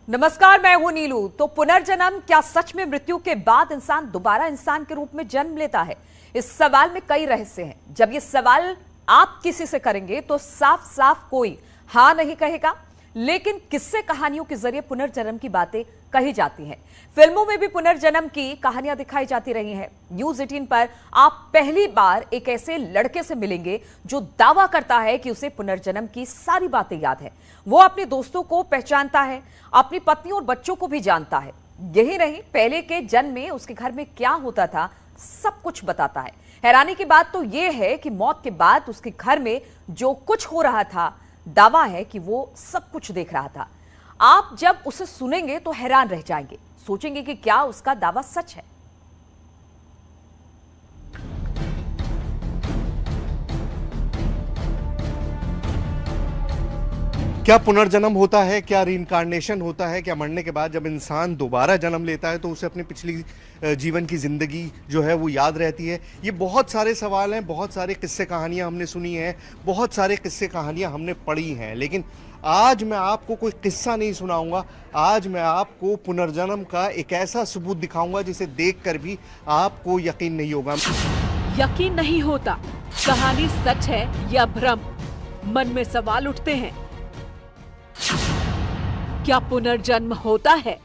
नमस्कार, मैं हूं नीलू। तो पुनर्जन्म क्या सच में मृत्यु के बाद इंसान दोबारा इंसान के रूप में जन्म लेता है? इस सवाल में कई रहस्य हैं। जब ये सवाल आप किसी से करेंगे तो साफ साफ कोई हाँ नहीं कहेगा, लेकिन किस्से कहानियों के जरिए पुनर्जन्म की बातें कही जाती हैं। फिल्मों में भी पुनर्जन्म की कहानियां दिखाई जाती रही हैं। न्यूज 18 पर आप पहली बार एक ऐसे लड़के से मिलेंगे जो दावा करता है कि उसे पुनर्जन्म की सारी बातें याद है। वो अपने दोस्तों को पहचानता है, अपनी पत्नी और बच्चों को भी जानता है। यही नहीं, पहले के जन्म में उसके घर में क्या होता था सब कुछ बताता है। हैरानी की बात तो यह है कि मौत के बाद उसके घर में जो कुछ हो रहा था, दावा है कि वो सब कुछ देख रहा था। आप जब उसे सुनेंगे तो हैरान रह जाएंगे, सोचेंगे कि क्या उसका दावा सच है। क्या पुनर्जन्म होता है? क्या रीइंकार्नेशन होता है? क्या मरने के बाद जब इंसान दोबारा जन्म लेता है तो उसे अपनी पिछली जीवन की ज़िंदगी जो है वो याद रहती है? ये बहुत सारे सवाल हैं, बहुत सारे किस्से कहानियां हमने सुनी हैं, बहुत सारे किस्से कहानियां हमने पढ़ी हैं, लेकिन आज मैं आपको कोई किस्सा नहीं सुनाऊंगा। आज मैं आपको पुनर्जन्म का एक ऐसा सबूत दिखाऊंगा जिसे देखकर भी आपको यकीन नहीं होगा। यकीन नहीं होता, कहानी सच है या भ्रम? मन में सवाल उठते हैं। क्या पुनर्जन्म होता है?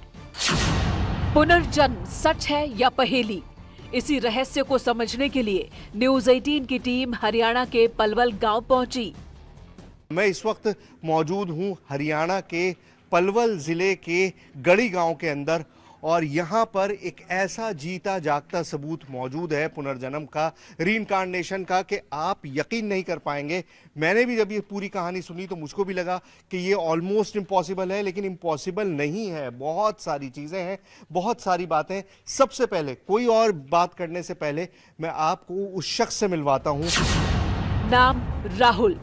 पुनर्जन्म सच है या पहेली? इसी रहस्य को समझने के लिए न्यूज 18 की टीम हरियाणा के पलवल गांव पहुंची। मैं इस वक्त मौजूद हूं हरियाणा के पलवल जिले के गढ़ी गांव के अंदर, और यहाँ पर एक ऐसा जीता जागता सबूत मौजूद है पुनर्जन्म का, रीइंकार्नेशन का, कि आप यकीन नहीं कर पाएंगे। मैंने भी जब ये पूरी कहानी सुनी तो मुझको भी लगा कि ये ऑलमोस्ट इम्पॉसिबल है, लेकिन इम्पॉसिबल नहीं है। बहुत सारी चीज़ें हैं, बहुत सारी बातें। सबसे पहले, कोई और बात करने से पहले, मैं आपको उस शख्स से मिलवाता हूँ। नाम राहुल,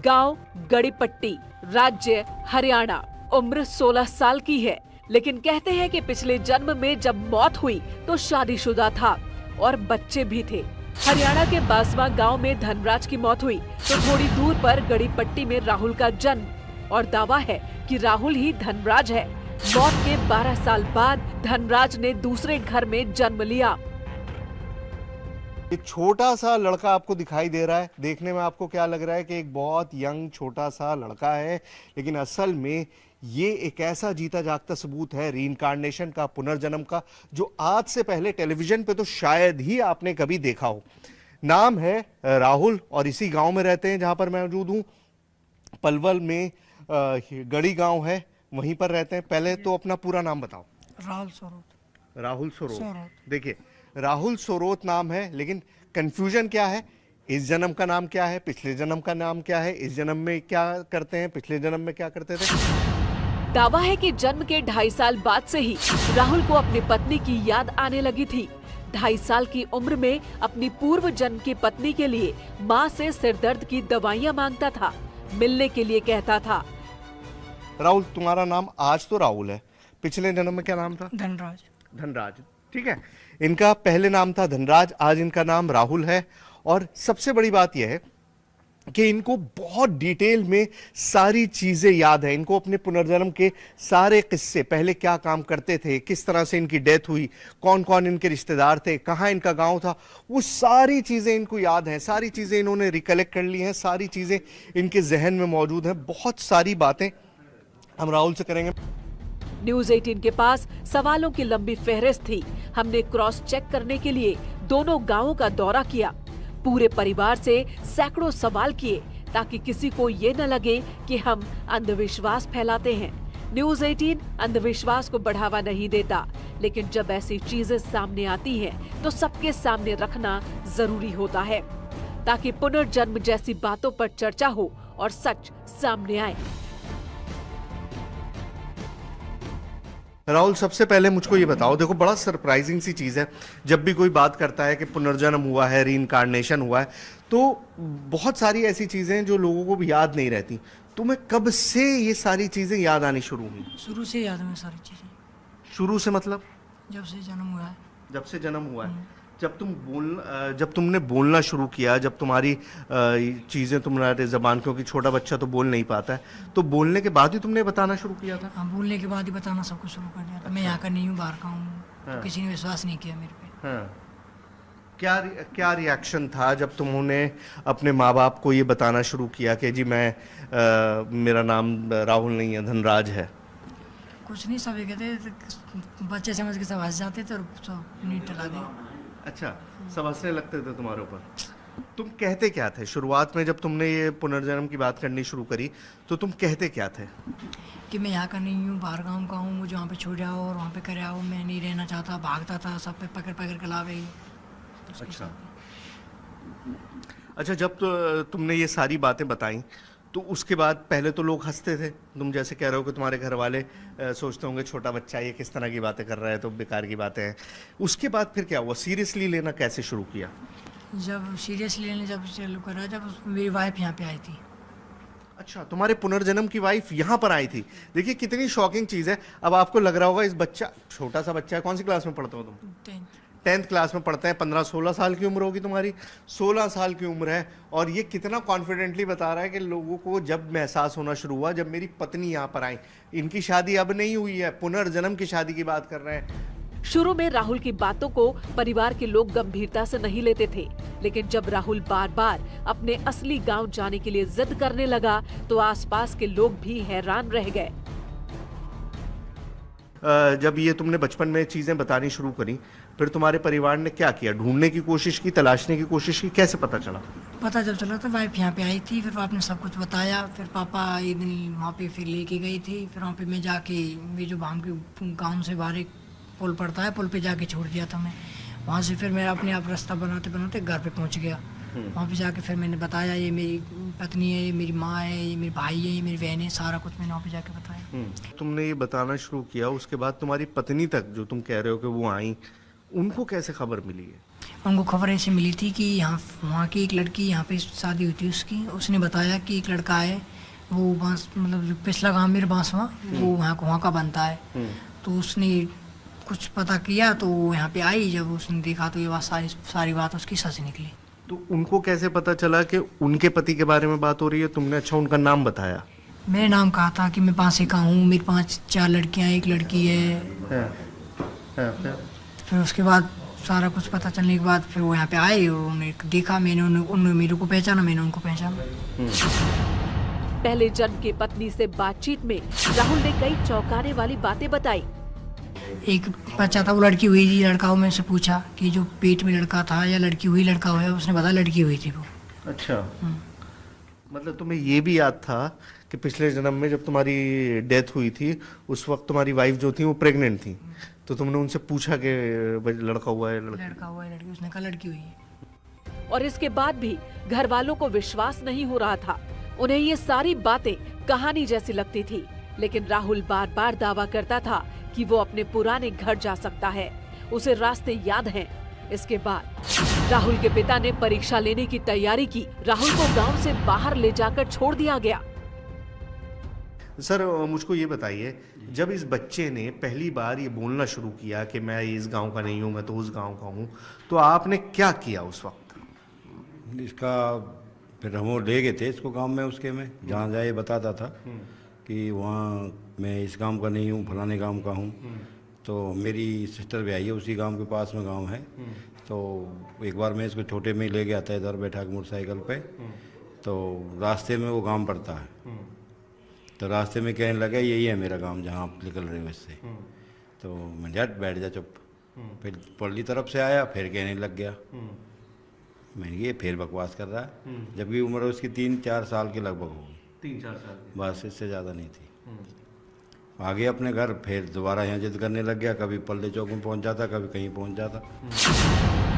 गांव गड़ीपट्टी, राज्य हरियाणा, उम्र 16 साल की है। लेकिन कहते हैं कि पिछले जन्म में जब मौत हुई तो शादीशुदा था और बच्चे भी थे। हरियाणा के बासवा गांव में धनराज की मौत हुई तो थोड़ी दूर पर गड़ीपट्टी में राहुल का जन्म, और दावा है कि राहुल ही धनराज है। मौत के 12 साल बाद धनराज ने दूसरे घर में जन्म लिया। ये छोटा सा लड़का आपको दिखाई दे रहा है, देखने में आपको क्या लग रहा है कि एक बहुत यंग छोटा सा लड़का है, लेकिन असल में ये एक ऐसा जीता जागता सबूत है रीइंकार्नेशन का, पुनर्जन्म का, जो आज से पहले टेलीविजन पे तो शायद ही आपने कभी देखा हो। नाम है राहुल और इसी गांव में रहते हैं जहां पर मैं मौजूद हूं। पलवल में गढ़ी गांव है, वहीं पर रहते हैं। पहले तो अपना पूरा नाम बताओ। राहुल सोरोत। राहुल सोरोत। देखिए, राहुल सोरोत नाम है, लेकिन कंफ्यूजन क्या है? इस जन्म का नाम क्या है, पिछले जन्म का नाम क्या है, इस जन्म में क्या करते हैं, पिछले जन्म में क्या करते थे। दावा है कि जन्म के 2.5 साल बाद से ही राहुल को अपनी पत्नी की याद आने लगी थी। 2.5 साल की उम्र में अपनी पूर्व जन्म की पत्नी के लिए माँ से सिरदर्द की दवाइयाँ मांगता था, मिलने के लिए कहता था। राहुल, तुम्हारा नाम आज तो राहुल है, पिछले जन्म में क्या नाम था? धनराज। धनराज, ठीक है। इनका पहले नाम था धनराज, आज इनका नाम राहुल है। और सबसे बड़ी बात यह है कि इनको बहुत डिटेल में सारी चीजें याद है। इनको अपने पुनर्जन्म के सारे किस्से, पहले क्या काम करते थे, किस तरह से इनकी डेथ हुई, कौन कौन इनके रिश्तेदार थे, कहाँ इनका गांव था, वो सारी चीजें इनको याद हैं। सारी चीजें इन्होंने रिकलेक्ट कर ली हैं, सारी चीजें इनके जहन में मौजूद हैं। बहुत सारी बातें हम राहुल से करेंगे। न्यूज 18 के पास सवालों की लंबी फहरिस्त थी। हमने क्रॉस चेक करने के लिए दोनों गांवों का दौरा किया, पूरे परिवार से सैकड़ों सवाल किए, ताकि किसी को ये न लगे कि हम अंधविश्वास फैलाते हैं। न्यूज 18 अंधविश्वास को बढ़ावा नहीं देता, लेकिन जब ऐसी चीजें सामने आती हैं तो सबके सामने रखना जरूरी होता है, ताकि पुनर्जन्म जैसी बातों पर चर्चा हो और सच सामने आए। राहुल, सबसे पहले मुझको ये बताओ, देखो बड़ा सरप्राइजिंग सी चीज़ है, जब भी कोई बात करता है कि पुनर्जन्म हुआ है, रीइंकार्नेशन हुआ है, तो बहुत सारी ऐसी चीज़ें हैं जो लोगों को भी याद नहीं रहती। तुम्हें कब से ये सारी चीज़ें याद आनी शुरू हुई? शुरू से याद है सारी चीजें। शुरू से मतलब? जब से जन्म हुआ है। जब से जन्म हुआ है। जब तुमने बोलना शुरू किया, जब तुम्हारी चीज़ें तुम्हारे ज़बान, क्योंकि छोटा बच्चा तो बोल नहीं पाता है, तो बोलने के बाद ही तुमने बताना शुरू किया था? हाँ, बोलने के बाद ही बताना सब कुछ शुरू कर दिया था। मैं यहाँ का नहीं हूँ, बाहर का हूँ। हाँ। तो किसी ने विश्वास नहीं किया मेरे पे। हाँ। क्या रिएक्शन था जब तुमने अपने माँ बाप को ये बताना शुरू किया कि जी मेरा नाम राहुल नहीं है, धनराज है? कुछ नहीं, सब ये कहते, बच्चे समझ के सब हंस जाते थे और सब नीट टला दे। अच्छा, सब हंसने लगते थे तुम्हारे ऊपर। तुम कहते क्या थे शुरुआत में, जब तुमने ये पुनर्जन्म की बात करनी शुरू करी, तो तुम कहते क्या थे? कि मैं यहाँ का नहीं हूँ, बाहर गाँव का हूँ, मुझे वहाँ पे छोड़ आओ और वहाँ पे कर आओ, मैं नहीं रहना चाहता। भागता था, सब पे पकड़ पकड़ के लावे। अच्छा, जब तुमने ये सारी बातें बताई, तो उसके बाद पहले तो लोग हंसते थे। तुम जैसे कह रहे हो कि तुम्हारे घर वाले सोचते होंगे छोटा बच्चा ये किस तरह की बातें कर रहा है, तो बेकार की बातें हैं। उसके बाद फिर क्या हुआ? सीरियसली लेना कैसे शुरू किया? जब सीरियसली लेने जब चालू करा, जब मेरी वाइफ यहाँ पे आई थी। अच्छा, तुम्हारे पुनर्जन्म की वाइफ यहाँ पर आई थी। देखिए कितनी शॉकिंग चीज़ है। अब आपको लग रहा होगा इस बच्चा, छोटा सा बच्चा है, कौन सी क्लास में पढ़ते हो तुम? 10th क्लास में पढ़ते हैं। 15-16 साल की उम्र होगी तुम्हारी, 16 साल की उम्र है, और ये कितना कॉन्फिडेंटली बता रहा है कि लोगों को जब एहसास होना शुरू हुआ, जब मेरी पत्नी यहाँ पर आई, इनकी शादी अब नहीं हुई है, पुनर्जन्म की शादी की बात कर रहे हैं। शुरू में राहुल की बातों को परिवार के लोग गंभीरता से नहीं लेते थे, लेकिन जब राहुल बार बार अपने असली गांव जाने के लिए जिद करने लगा, तो आसपास के लोग भी हैरान रह गए। जब ये तुमने बचपन में चीजें बतानी शुरू करी, फिर तुम्हारे परिवार ने क्या किया? ढूंढने की कोशिश की, तलाशने की कोशिश की? कैसे पता चला? पता जब चला तो वाइफ यहाँ पे आई थी, फिर पापा ने सब कुछ बताया। फिर पापा एक दिन वहाँ पे फिर लेके गई थी। फिर वहाँ पे मैं जाके, ये जो भाम के गाँव से बाहर एक पुल पड़ता है, पुल पे जाके छोड़ दिया था मैं। वहाँ से फिर मैं अपने आप रास्ता बनाते बनाते घर पे पहुँच गया। वहाँ पे जाके फिर मैंने बताया, ये मेरी पत्नी है, ये मेरी माँ है, ये मेरे भाई है, ये मेरी बहन है, सारा कुछ मैंने वहाँ पे जाके बताया। तुमने ये बताना शुरू किया, उसके बाद तुम्हारी पत्नी तक जो तुम कह रहे हो कि वो आई, उनको कैसे खबर मिली है? उनको खबर ऐसे मिली थी कि यहाँ वहाँ की एक लड़की, यहाँ पे शादी हुई थी उसकी, उसने बताया कि एक लड़का है, वो बांस, मतलब जो पिछला गाँव मेरे बांसवा, वो वहाँ का बनता है। तो उसने कुछ पता किया, तो वो यहाँ पे आई। जब उसने देखा तो ये बात सारी बात उसकी सच निकली। तो उनको कैसे पता चला कि उनके पति के बारे में बात हो रही है? तुमने अच्छा उनका नाम बताया? मैंने नाम कहा था कि मैं पाँसे का हूँ, मेरी 5-4 लड़कियाँ, एक लड़की है। फिर उसके बाद सारा कुछ पता चलने के बाद फिर वो यहाँ पे आए और उन्हें देखा। मैंने उन्होंने मेरे को पहचाना, मैंने उनको पहचाना। पहले जन्म की पत्नी से बातचीत में राहुल ने कई चौंकाने वाली बातें बताई। एक बच्चा था, वो लड़की हुई थी, लड़का हो। मैं उससे पूछा कि जो पेट में लड़का था या लड़की हुई लड़का हुआ, उसने बताया लड़की हुई थी वो। अच्छा, मतलब तुम्हें ये भी याद था कि पिछले जन्म में जब तुम्हारी डेथ हुई थी, उस वक्त तुम्हारी वाइफ जो थी वो प्रेग्नेंट थी, तो तुमने उनसे पूछा कि लड़का हुआ है लड़का हुआ है लड़की? उसने कहा लड़की हुई है। और इसके बाद भी घर वालों को विश्वास नहीं हो रहा था। उन्हें ये सारी बातें कहानी जैसी लगती थी, लेकिन राहुल बार बार दावा करता था कि वो अपने पुराने घर जा सकता है, उसे रास्ते याद हैं। इसके बाद राहुल के पिता ने परीक्षा लेने की तैयारी की। राहुल को गांव से बाहर ले जाकर छोड़ दिया गया। सर, मुझको ये बताइए, जब इस बच्चे ने पहली बार ये बोलना शुरू किया कि मैं इस गांव का नहीं हूँ, मैं तो उस गांव का हूँ, तो आपने क्या किया उस वक्त? इसका फिर हम ले गए थे इसको गांव में, उसके में जहाँ जाए बताता था कि वहाँ मैं इस गांव का नहीं हूँ, फलाने गांव का हूँ। तो मेरी सिस्टर भी आई है, उसी गांव के पास में गांव है। तो एक बार मैं इसको छोटे में ले गया था इधर बैठा के मोटरसाइकिल पे। तो रास्ते में वो गांव पड़ता है, तो रास्ते में कहने लगा यही है मेरा गांव जहाँ आप निकल रहे हो इससे। तो मैं झट बैठ जा चुप। फिर पल्ली तरफ से आया, फिर कहने लग गया। मैंने ये फिर बकवास कर रहा है, जबकि उम्र उसकी 3-4 साल के लगभग होगी। 3-4 साल? बस, इससे ज़्यादा नहीं थी। आगे अपने घर, फिर दोबारा यहाँ जिद करने लग गया। कभी पल्ले चौक में पहुँच जाता, कभी कहीं पहुँच जाता।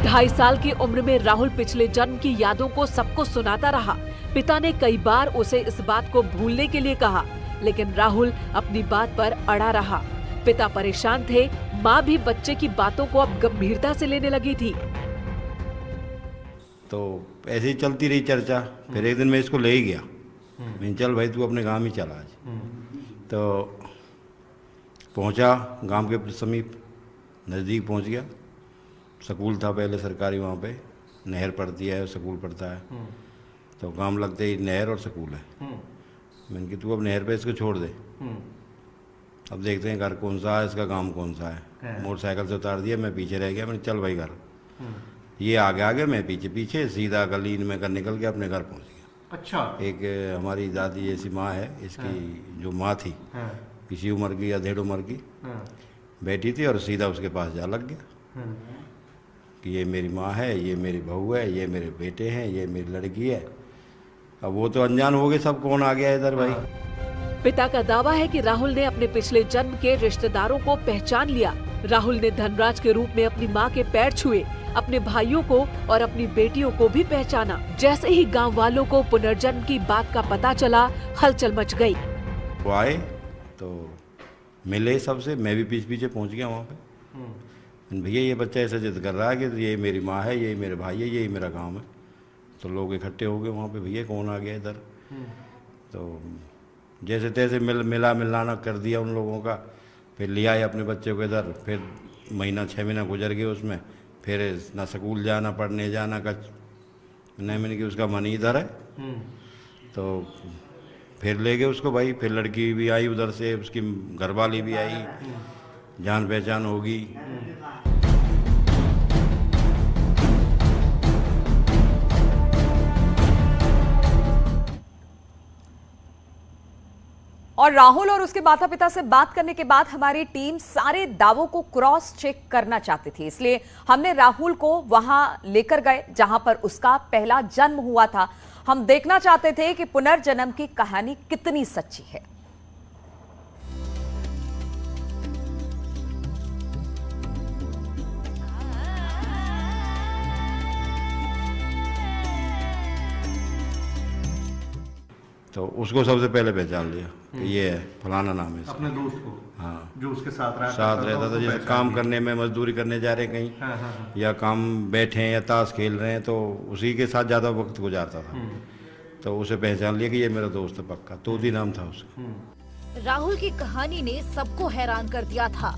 2.5 साल की उम्र में राहुल पिछले जन्म की यादों को सबको सुनाता रहा। पिता ने कई बार उसे इस बात को भूलने के लिए कहा, लेकिन राहुल अपनी बात पर अड़ा रहा। पिता परेशान थे, माँ भी बच्चे की बातों को अब गंभीरता से लेने लगी थी। तो ऐसे ही चलती रही चर्चा। फिर एक दिन मैं इसको ले ही गया। मैं चल भाई तू अपने गांव ही चला आज। तो पहुंचा गांव के समीप, नज़दीक पहुंच गया। स्कूल था पहले सरकारी, वहाँ पे नहर पड़ती है, स्कूल पड़ता है। तो काम लगते ही नहर और स्कूल है। मैंने कि तू अब नहर पे इसको छोड़ दे, अब देखते हैं घर कौन सा है, इसका काम कौन सा है। मोटरसाइकिल से उतार दिया, मैं पीछे रह गया। मैंने चल भाई घर। ये आगे आगे, मैं पीछे पीछे, सीधा गली में कर निकल के अपने घर पहुँच गया। अच्छा। एक हमारी दादी जैसी माँ है, इसकी जो माँ थी इसी उम्र की या 1.5 उम्र की बैठी थी, और सीधा उसके पास जा लग गया कि ये मेरी माँ है, ये मेरी बहू है, ये मेरे बेटे हैं, ये मेरी लड़की है। अब वो तो अनजान हो गए सब, कौन आ गया इधर भाई। पिता का दावा है कि राहुल ने अपने पिछले जन्म के रिश्तेदारों को पहचान लिया। राहुल ने धनराज के रूप में अपनी मां के पैर छुए, अपने भाइयों को और अपनी बेटियों को भी पहचाना। जैसे ही गांव वालों को पुनर्जन्म की बात का पता चला, हलचल मच गई। वो आए तो मिले सबसे, मैं भी पीछे पीछे पहुंच गया वहाँ पे। भैया ये बच्चा ऐसा जिद कर रहा है कि ये मेरी माँ है, ये मेरे भाई है, ये मेरा गाँव है। तो लोग इकट्ठे हो गए वहाँ पे, भैया कौन आ गया इधर। तो जैसे तैसे मिलाना कर दिया उन लोगों का। फिर लिया है अपने बच्चे को इधर। फिर 6 महीना गुजर गए उसमें। फिर ना स्कूल जाना, पढ़ने जाना का नहीं, मैंने कि उसका मन ही इधर है। तो फिर ले गए उसको भाई। फिर लड़की भी आई उधर से, उसकी घरवाली भी आई, जान पहचान होगी। और राहुल और उसके माता पिता से बात करने के बाद हमारी टीम सारे दावों को क्रॉस चेक करना चाहती थी, इसलिए हमने राहुल को वहां लेकर गए जहां पर उसका पहला जन्म हुआ था। हम देखना चाहते थे कि पुनर्जन्म की कहानी कितनी सच्ची है। तो उसको सबसे पहले पहचान लिया कि ये है, फलाना नाम है। अपने दोस्त को? हाँ, जो उसके साथ रहता था। जैसे काम करने में, मजदूरी करने जा रहे कहीं, या काम बैठे हैं या ताश खेल रहे हैं, तो उसी के साथ ज़्यादा वक्त गुजारता था। तो उसे पहचान लिया कि ये मेरा दोस्त है पक्का। तोती नाम था उसका। राहुल की कहानी ने सबको हैरान कर दिया था।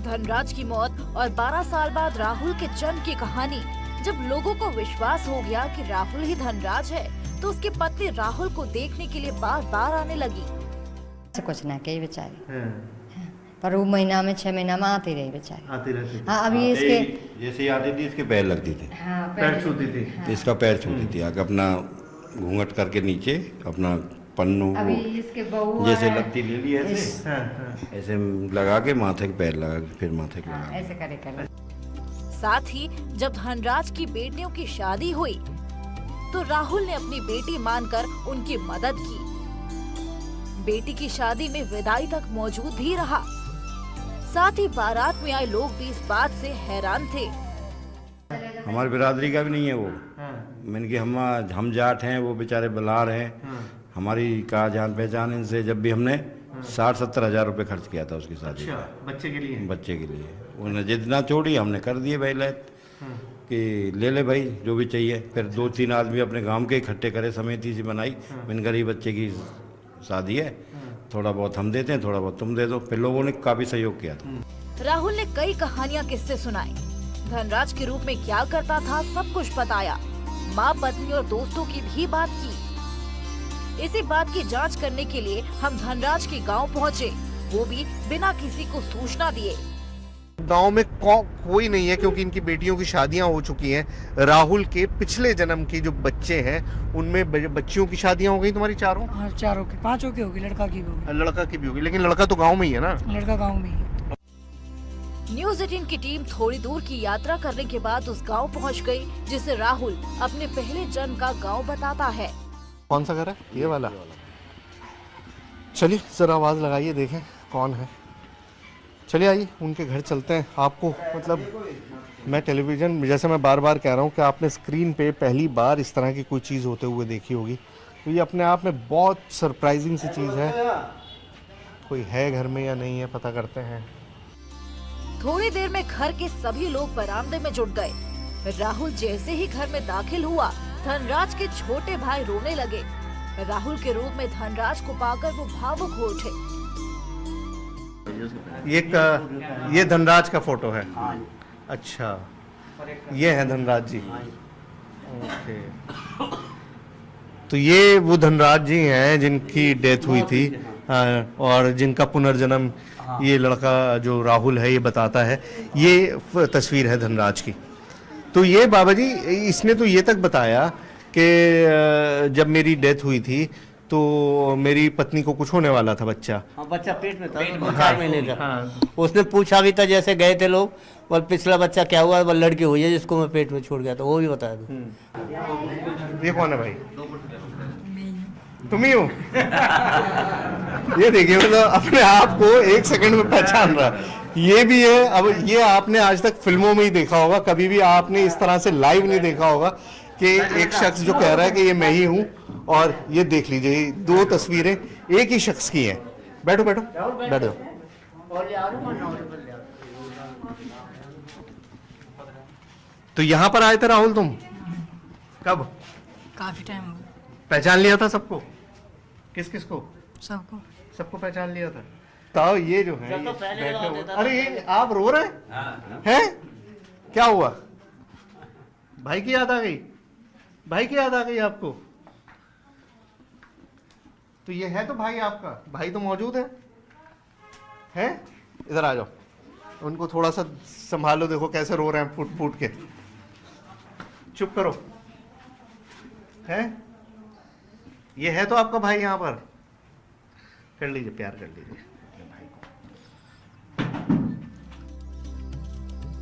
धनराज की मौत और 12 साल बाद राहुल के जन्म की कहानी। जब लोगों को विश्वास हो गया कि राहुल ही धनराज है, तो उसकी पत्नी राहुल को देखने के लिए बार बार आने लगी। कुछ ना कही बेचारी, पर वो महीना में 6 महीना में आती रही बेचारी। आती रहती। हाँ, अभी इसके जैसे ही आती थी इसके पैर लगती थी। हाँ, पैर छूती थी। तो इसका पैर छूती थी आके, अपना घूंघट करके नीचे अपना पन्नू अभी इसके बहू जैसे है, लगती ले ली ऐसे ऐसे लगा के माथे के पैर लगा के फिर माथे के लगा। ऐसे करे। साथ ही जब धनराज की बेटियों की शादी हुई, तो राहुल ने अपनी बेटी मानकर उनकी मदद की। बेटी की शादी में विदाई तक मौजूद भी रहा। साथ ही बारात में आए लोग भी इस बात से हैरान थे। हमारी बिरादरी का भी नहीं है वो। मैंने कि हम जाट हैं, वो बेचारे बलार हैं। हमारी का जान पहचान इनसे। जब भी हमने 60-70 हज़ार रुपये खर्च किया था उसकी शादी अच्छा, बच्चे के लिए? बच्चे के लिए। उन्हें जितना छोड़ी हमने कर दिए भाई लैत कि ले ले भाई जो भी चाहिए। फिर 2-3 आदमी अपने गांव के इकट्ठे करे, समिति सी बनाई। मैंने गरीब बच्चे की शादी है, थोड़ा बहुत हम देते हैं, थोड़ा बहुत तुम दे दो। फिर लोगों ने काफी सहयोग किया था। राहुल ने कई कहानियां किस्से सुनाए। धनराज के रूप में क्या करता था सब कुछ बताया। माँ, पत्नी और दोस्तों की भी बात की। इसी बात की जांच करने के लिए हम धनराज के गांव पहुंचे, वो भी बिना किसी को सूचना दिए। गांव में कोई नहीं है क्योंकि इनकी बेटियों की शादियां हो चुकी हैं। राहुल के पिछले जन्म के जो बच्चे हैं उनमें बच्चियों की शादियां हो गई। तुम्हारी चारों? हाँ, चारों की, 5 की होगी, लड़का की भी होगी। लड़का की भी होगी, लेकिन लड़का तो गांव में ही है ना? लड़का गाँव में ही। न्यूज़ 18 की टीम थोड़ी दूर की यात्रा करने के बाद उस गांव पहुंच गई, जिसे राहुल अपने पहले जन्म का गांव बताता है। कौन सा घर है? ये वाला। चलिए जरा आवाज लगाइए, देखें कौन है। चलिए आइए उनके घर चलते हैं। आपको मतलब मैं टेलीविज़न, जैसे मैं बार बार कह रहा हूँ कि आपने स्क्रीन पे पहली बार इस तरह की कोई चीज़ होते हुए देखी होगी, तो ये अपने आप में बहुत सरप्राइजिंग सी चीज़ है। कोई है घर में या नहीं है, पता करते हैं। थोड़ी देर में घर के सभी लोग बरामदे में जुट गए। राहुल जैसे ही घर में दाखिल हुआ, धनराज के छोटे भाई रोने लगे। राहुल के रूप में धनराज को पाकर वो भावुक हो उठे। ये धनराज का फोटो है? अच्छा, ये है धनराज जी। ओके, तो ये वो धनराज जी हैं जिनकी डेथ हुई थी, और जिनका पुनर्जन्म ये लड़का जो राहुल है ये बताता है। ये तस्वीर है धनराज की। तो ये बाबा जी, इसने तो ये तक बताया कि जब मेरी डेथ हुई थी तो मेरी पत्नी को कुछ होने वाला था, बच्चा। हाँ, बच्चा पेट में था, 4 महीने का। हाँ। उसने पूछा भी था, जैसे गए थे लोग, और पिछला बच्चा क्या हुआ, वो लड़की हुई है जिसको मैं पेट में छोड़ गया था, वो भी बताया था। ये कौन है भाई? तुम ही हो? ये देखिए, मतलब अपने आप को 1 सेकंड में पहचान रहा। ये भी है। अब ये आपने आज तक फिल्मों में ही देखा होगा, कभी भी आपने इस तरह से लाइव नहीं देखा होगा कि एक शख्स जो कह रहा है कि ये मैं ही हूं। और ये देख लीजिए, 2 तस्वीरें एक ही शख्स की हैं। बैठो बैठो बैठो। तो यहां पर आए थे राहुल तुम कब? काफी टाइम हो गया। पहचान लिया था सबको? किस किस को? सबको सबको पहचान लिया था। तो ये जो है, तो पहले अरे ये आप रो रहे हैं? क्या हुआ? भाई की याद आ गई? भाई की याद आ गई आपको? तो ये है तो भाई आपका, भाई तो मौजूद है? हैं? इधर आ जाओ, उनको थोड़ा सा संभालो। देखो कैसे रो रहे हैं फूट फूट के। चुप करो। है? ये है तो आपका भाई यहाँ पर? कर लीजिए, प्यार कर लीजिए भाई को।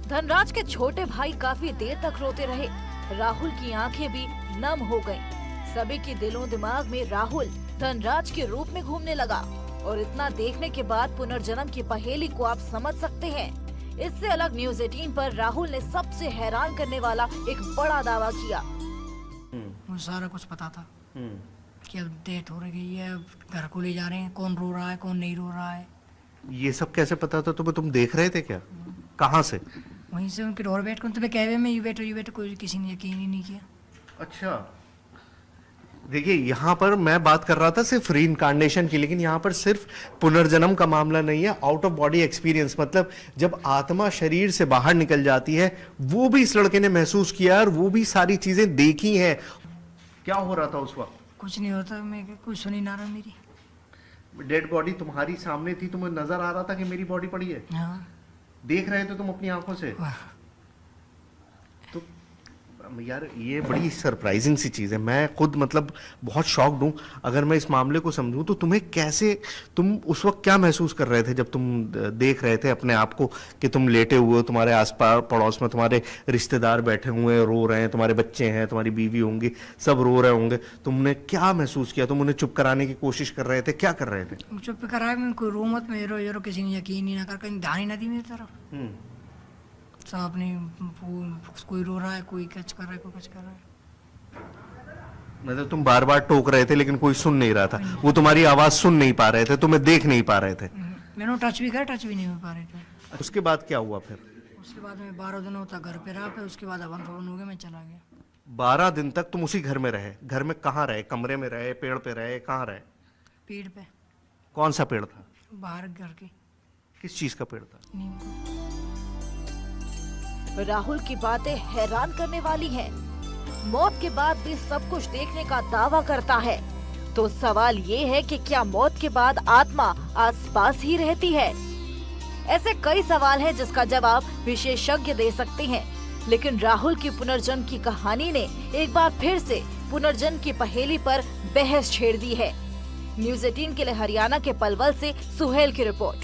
धनराज के छोटे भाई काफी देर तक रोते रहे। राहुल की आंखें भी नम हो गईं। सभी के दिलों दिमाग में राहुल धनराज के रूप में घूमने लगा। और इतना देखने के बाद पुनर्जन्म की पहेली को आप समझ सकते हैं। इससे अलग न्यूज़ 18 पर राहुल ने सबसे हैरान करने वाला एक बड़ा दावा किया। मुझे सारा कुछ पता था कि अब डेथ हो रही है, अब घर को ले जा रहे हैं, कौन रो रहा है कौन नहीं रो रहा है। ये सब कैसे पता था तुम्हें? तुम देख रहे थे क्या? कहाँ से? वहीं से उनके डोर बैठ कर तुम्हें कहवे में ये बैठो कोई किसी ने यकीन ही नहीं किया। अच्छा, देखिए यहाँ पर मैं बात कर रहा था सिर्फ रीइंकार्नेशन की, लेकिन यहाँ पर सिर्फ पुनर्जन्म का मामला नहीं है, आउट ऑफ बॉडी एक्सपीरियंस। मतलब जब आत्मा शरीर से बाहर निकल जाती है, वो भी इस लड़के ने महसूस किया और वो भी सारी चीजें देखी हैं। क्या हो रहा था उस वक्त? कुछ नहीं होता, मैं कुछ सुनी ना रहा। मेरी डेड बॉडी तुम्हारी सामने थी, तुम्हें नजर आ रहा था कि मेरी बॉडी पड़ी है? हाँ। देख रहे थे तुम अपनी आंखों से? तो यार ये बड़ी सरप्राइजिंग सी चीज़ है। मैं खुद मतलब बहुत शॉक्ड हूँ। अगर मैं इस मामले को समझूं तो तुम्हें कैसे, तुम उस वक्त क्या महसूस कर रहे थे जब तुम देख रहे थे अपने आप को कि तुम लेटे हुए हो, तुम्हारे आसपास पड़ोस में तुम्हारे रिश्तेदार बैठे हुए हैं, रो रहे हैं, तुम्हारे बच्चे हैं, तुम्हारी बीवी होंगी, सब रो रहे होंगे। तुमने क्या महसूस किया? तुम उन्हें चुप कराने की कोशिश कर रहे थे? क्या कर रहे थे? चुप कराया, मैं कोई रो मत, मैं रो किसी ने यकीन ही ना कर, कहीं ध्यान ही ना दी मेरी तरफ। सब अपनी, कोई रो रहा है, कोई कुछ कर रहा है, कोई कुछ कर रहा है। मतलब तुम बार बार टोक रहे थे लेकिन कोई सुन नहीं रहा था, वो तुम्हारी आवाज सुन नहीं पा रहे थे, तुम्हें देख नहीं पा रहे थे। मैंने टच भी करा, टच भी नहीं हो पा रहे थे। उसके बाद क्या हुआ फिर? उसके बाद मैं 12 दिनों तक घर पे रहा, फिर उसके बाद हवन फवन हो गया, मैं चला गया। 12 दिन तक तुम उसी घर में रहे? घर में कहाँ रहे? कमरे में रहे, पेड़ पे रहे, कहाँ रहे? पेड़ पे। कौन सा पेड़ था? बाहर घर के। किस चीज का पेड़ था? नीम का। राहुल की बातें हैरान करने वाली हैं। मौत के बाद भी सब कुछ देखने का दावा करता है। तो सवाल ये है कि क्या मौत के बाद आत्मा आसपास ही रहती है? ऐसे कई सवाल हैं जिसका जवाब विशेषज्ञ दे सकते हैं। लेकिन राहुल की पुनर्जन्म की कहानी ने एक बार फिर से पुनर्जन्म की पहेली पर बहस छेड़ दी है। न्यूज़ 18 के लिए हरियाणा के पलवल से सुहेल की रिपोर्ट।